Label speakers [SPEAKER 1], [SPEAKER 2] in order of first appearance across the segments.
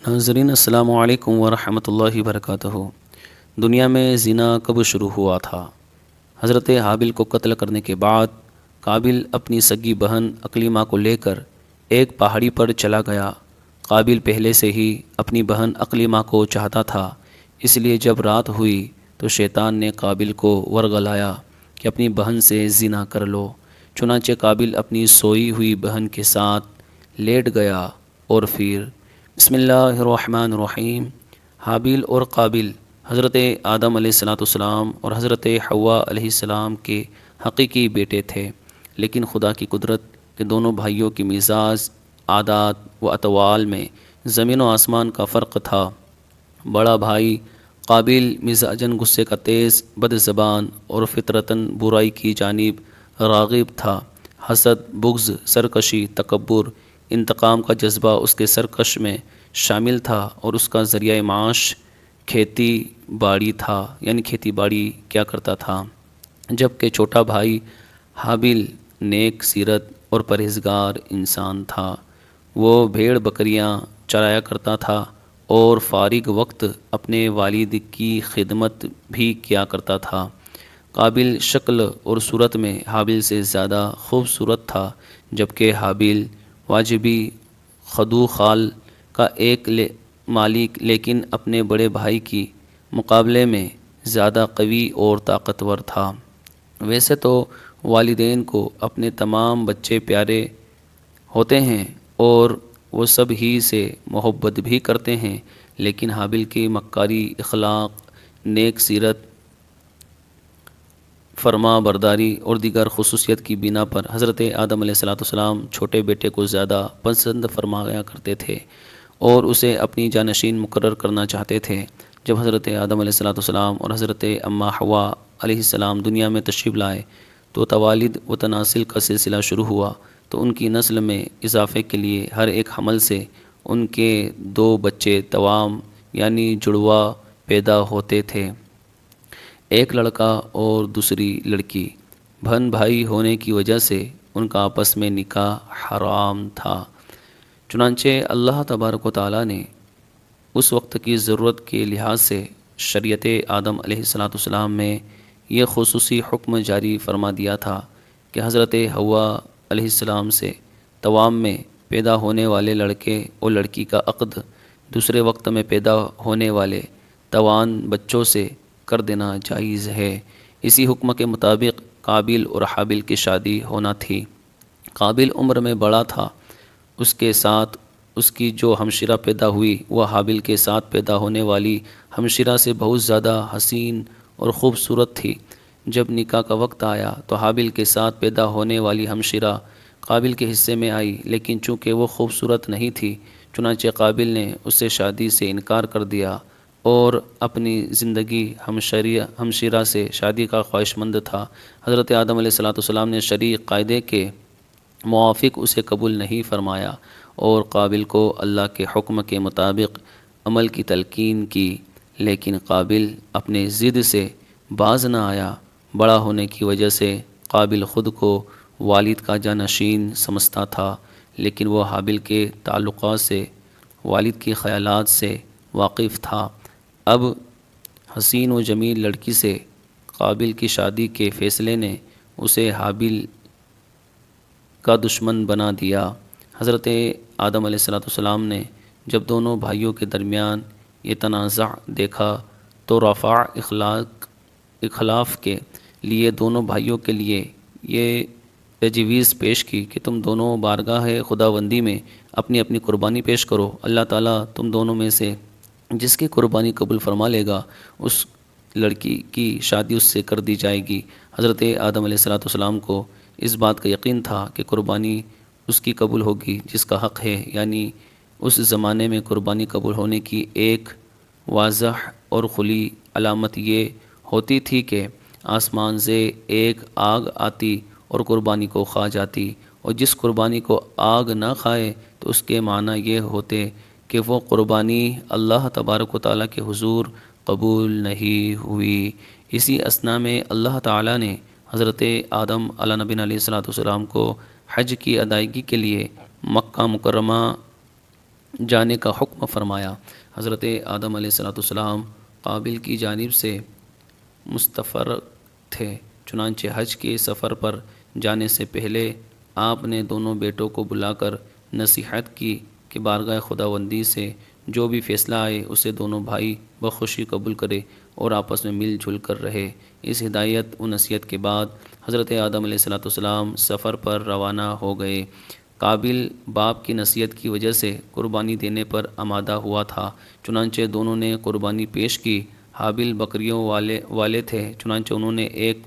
[SPEAKER 1] ناظرین السلام علیکم ورحمۃ اللہ وبرکاتہ۔ دنیا میں زنا کب شروع ہوا تھا؟ حضرت حابل کو قتل کرنے کے بعد قابل اپنی سگی بہن عقلیمہ کو لے کر ایک پہاڑی پر چلا گیا۔ قابل پہلے سے ہی اپنی بہن عقلیمہ کو چاہتا تھا، اس لیے جب رات ہوئی تو شیطان نے قابل کو ورغلایا کہ اپنی بہن سے زنا کر لو۔ چنانچہ قابل اپنی سوئی ہوئی بہن کے ساتھ لیٹ گیا اور پھر بسم اللہ الرحمن الرحیم حابیل اور قابل حضرت آدم علیہ السلام اور حضرت حوا علیہ السلام کے حقیقی بیٹے تھے، لیکن خدا کی قدرت کہ دونوں بھائیوں کی مزاج، عادات و اطوال میں زمین و آسمان کا فرق تھا۔ بڑا بھائی قابل مزاجاً غصے کا تیز، بد زبان اور فطرتاً برائی کی جانب راغب تھا۔ حسد، بغض، سرکشی، تکبر، انتقام کا جذبہ اس کے سرکش میں شامل تھا اور اس کا ذریعہ معاش کھیتی باڑی تھا، یعنی کھیتی باڑی کیا کرتا تھا، جبکہ چھوٹا بھائی حابل نیک سیرت اور پرہیزگار انسان تھا۔ وہ بھیڑ بکریاں چرایا کرتا تھا اور فارغ وقت اپنے والد کی خدمت بھی کیا کرتا تھا۔ قابل شکل اور صورت میں حابل سے زیادہ خوبصورت تھا، جبکہ حابل واجبی خدو خال کا ایک مالک لیکن اپنے بڑے بھائی کی مقابلے میں زیادہ قوی اور طاقتور تھا۔ ویسے تو والدین کو اپنے تمام بچے پیارے ہوتے ہیں اور وہ سب ہی سے محبت بھی کرتے ہیں، لیکن حابل کی مکاری اخلاق، نیک سیرت، فرما برداری اور دیگر خصوصیت کی بنا پر حضرت آدم علیہ السلام چھوٹے بیٹے کو زیادہ پسند فرمایا کرتے تھے اور اسے اپنی جانشین مقرر کرنا چاہتے تھے۔ جب حضرت آدم علیہ السلام اور حضرت اماں حوا علیہ السلام دنیا میں تشریف لائے تو توالد و تناسل کا سلسلہ شروع ہوا، تو ان کی نسل میں اضافے کے لیے ہر ایک حمل سے ان کے 2 بچے توام یعنی جڑواں پیدا ہوتے تھے، ایک لڑکا اور دوسری لڑکی۔ بہن بھائی ہونے کی وجہ سے ان کا آپس میں نکاح حرام تھا۔ چنانچہ اللہ تبارک و تعالیٰ نے اس وقت کی ضرورت کے لحاظ سے شریعت آدم علیہ السلام میں یہ خصوصی حکم جاری فرما دیا تھا کہ حضرت حوا علیہ السلام سے توام میں پیدا ہونے والے لڑکے اور لڑکی کا عقد دوسرے وقت میں پیدا ہونے والے توان بچوں سے کر دینا جائز ہے۔ اسی حکم کے مطابق قابل اور حابل کی شادی ہونا تھی۔ قابل عمر میں بڑا تھا، اس کے ساتھ اس کی جو ہمشیرہ پیدا ہوئی وہ حابل کے ساتھ پیدا ہونے والی ہمشیرہ سے بہت زیادہ حسین اور خوبصورت تھی۔ جب نکاح کا وقت آیا تو حابل کے ساتھ پیدا ہونے والی ہمشیرہ قابل کے حصے میں آئی، لیکن چونکہ وہ خوبصورت نہیں تھی، چنانچہ قابل نے اس سے شادی سے انکار کر دیا اور اپنی زندگی ہمشیرہ سے شادی کا خواہش مند تھا۔ حضرت آدم علیہ السلام نے شرعی قاعدے کے موافق اسے قبول نہیں فرمایا اور قابل کو اللہ کے حکم کے مطابق عمل کی تلقین کی، لیکن قابل اپنے ضد سے باز نہ آیا۔ بڑا ہونے کی وجہ سے قابل خود کو والد کا جانشین سمجھتا تھا، لیکن وہ حابل کے تعلقات سے، والد کی خیالات سے واقف تھا۔ اب حسین و جمیل لڑکی سے قابل کی شادی کے فیصلے نے اسے حابل کا دشمن بنا دیا۔ حضرت آدم علیہ السلام نے جب دونوں بھائیوں کے درمیان یہ تنازع دیکھا تو رفع اخلاف کے لیے دونوں بھائیوں کے لیے یہ تجویز پیش کی کہ تم دونوں بارگاہ خداوندی میں اپنی اپنی قربانی پیش کرو، اللہ تعالیٰ تم دونوں میں سے جس کی قربانی قبول فرما لے گا اس لڑکی کی شادی اس سے کر دی جائے گی۔ حضرت آدم علیہ السلام کو اس بات کا یقین تھا کہ قربانی اس کی قبول ہوگی جس کا حق ہے، یعنی اس زمانے میں قربانی قبول ہونے کی ایک واضح اور کھلی علامت یہ ہوتی تھی کہ آسمان سے ایک آگ آتی اور قربانی کو کھا جاتی، اور جس قربانی کو آگ نہ کھائے تو اس کے معنی یہ ہوتے کہ وہ قربانی اللہ تبارک و تعالیٰ کے حضور قبول نہیں ہوئی۔ اسی اثناء میں اللہ تعالیٰ نے حضرت آدم علیہ نبی علیہ السلام کو حج کی ادائیگی کے لیے مکہ مکرمہ جانے کا حکم فرمایا۔ حضرت آدم علیہ السلام قابل کی جانب سے مستفر تھے، چنانچہ حج کے سفر پر جانے سے پہلے آپ نے دونوں بیٹوں کو بلا کر نصیحت کی کہ بارگاہ خداوندی سے جو بھی فیصلہ آئے اسے دونوں بھائی بخوشی قبول کرے اور آپس میں مل جل کر رہے۔ اس ہدایت و نصیحت کے بعد حضرت آدم علیہ السلام سفر پر روانہ ہو گئے۔ قابل باپ کی نصیحت کی وجہ سے قربانی دینے پر آمادہ ہوا تھا، چنانچہ دونوں نے قربانی پیش کی۔ حابل بکریوں والے تھے، چنانچہ انہوں نے ایک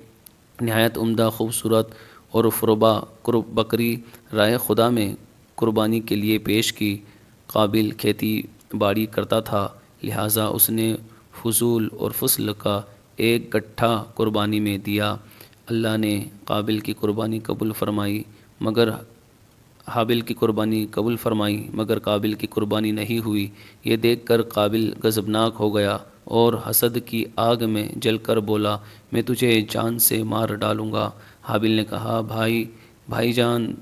[SPEAKER 1] نہایت عمدہ، خوبصورت اور فربا بکری رائے خدا میں قربانی کے لیے پیش کی۔ قابل کھیتی باڑی کرتا تھا، لہٰذا اس نے فضول اور فصل کا ایک گٹھا قربانی میں دیا۔ اللہ نے قابل کی قربانی قبول فرمائی مگر حابل کی قربانی قبول فرمائی مگر قابل کی قربانی نہیں ہوئی۔ یہ دیکھ کر قابل غضبناک ہو گیا اور حسد کی آگ میں جل کر بولا، میں تجھے جان سے مار ڈالوں گا۔ حابل نے کہا، بھائی جان،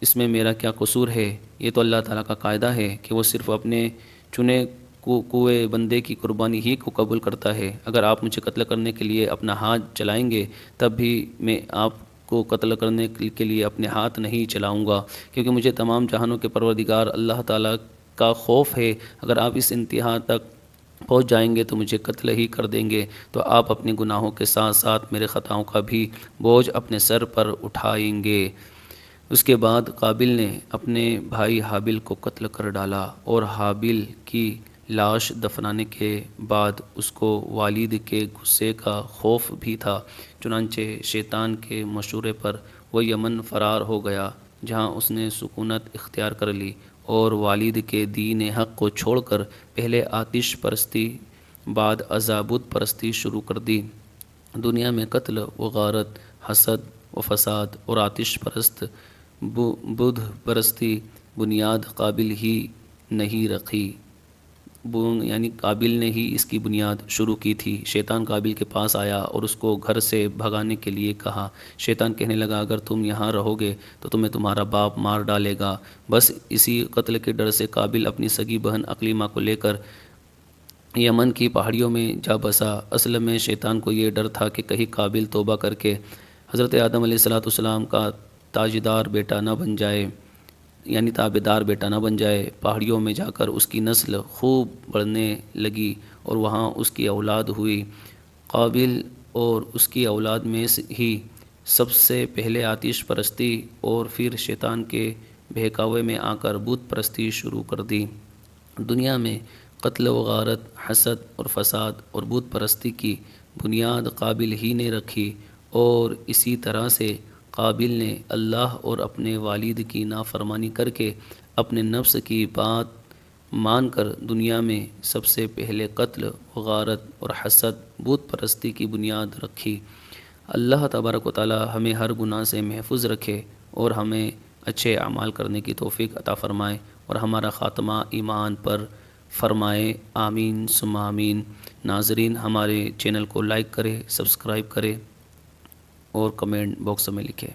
[SPEAKER 1] اس میں میرا کیا قصور ہے؟ یہ تو اللہ تعالیٰ کا قاعدہ ہے کہ وہ صرف اپنے چنے کوئے بندے کی قربانی ہی کو قبول کرتا ہے۔ اگر آپ مجھے قتل کرنے کے لیے اپنا ہاتھ چلائیں گے تب بھی میں آپ کو قتل کرنے کے لیے اپنے ہاتھ نہیں چلاؤں گا، کیونکہ مجھے تمام جہانوں کے پروردگار اللہ تعالیٰ کا خوف ہے۔ اگر آپ اس انتہا تک پہنچ جائیں گے تو مجھے قتل ہی کر دیں گے، تو آپ اپنے گناہوں کے ساتھ ساتھ میرے خطاؤں کا بھی بوجھ اپنے سر پر اٹھائیں گے۔ اس کے بعد قابل نے اپنے بھائی حابل کو قتل کر ڈالا، اور حابل کی لاش دفنانے کے بعد اس کو والد کے غصے کا خوف بھی تھا، چنانچہ شیطان کے مشورے پر وہ یمن فرار ہو گیا، جہاں اس نے سکونت اختیار کر لی اور والد کے دین حق کو چھوڑ کر پہلے آتش پرستی بعد بت پرستی شروع کر دی۔ دنیا میں قتل و غارت، حسد و فساد اور آتش پرست بدھ پرستی بنیاد قابل ہی نہیں رکھی، یعنی قابل نے ہی اس کی بنیاد شروع کی تھی۔ شیطان قابل کے پاس آیا اور اس کو گھر سے بھگانے کے لیے کہا۔ شیطان کہنے لگا، اگر تم یہاں رہو گے تو تمہیں تمہارا باپ مار ڈالے گا۔ بس اسی قتل کے ڈر سے قابل اپنی سگی بہن عقلیمہ کو لے کر یمن کی پہاڑیوں میں جا بسا۔ اصل میں شیطان کو یہ ڈر تھا کہ کہیں قابل توبہ کر کے حضرت آدم علیہ السلام کا تاجدار بیٹا نہ بن جائے، یعنی تابعدار بیٹا نہ بن جائے۔ پہاڑیوں میں جا کر اس کی نسل خوب بڑھنے لگی اور وہاں اس کی اولاد ہوئی۔ قابل اور اس کی اولاد میں ہی سب سے پہلے آتش پرستی اور پھر شیطان کے بہکاوے میں آ کر بت پرستی شروع کر دی۔ دنیا میں قتل و غارت، حسد اور فساد اور بت پرستی کی بنیاد قابل ہی نے رکھی، اور اسی طرح سے قابل نے اللہ اور اپنے والد کی نافرمانی کر کے اپنے نفس کی بات مان کر دنیا میں سب سے پہلے قتل و غارت اور حسد بت پرستی کی بنیاد رکھی۔ اللہ تبارک و تعالی ہمیں ہر گناہ سے محفوظ رکھے اور ہمیں اچھے اعمال کرنے کی توفیق عطا فرمائے اور ہمارا خاتمہ ایمان پر فرمائے، آمین ثم آمین۔ ناظرین، ہمارے چینل کو لائک کرے، سبسکرائب کرے اور کمنٹ باکس میں لکھے۔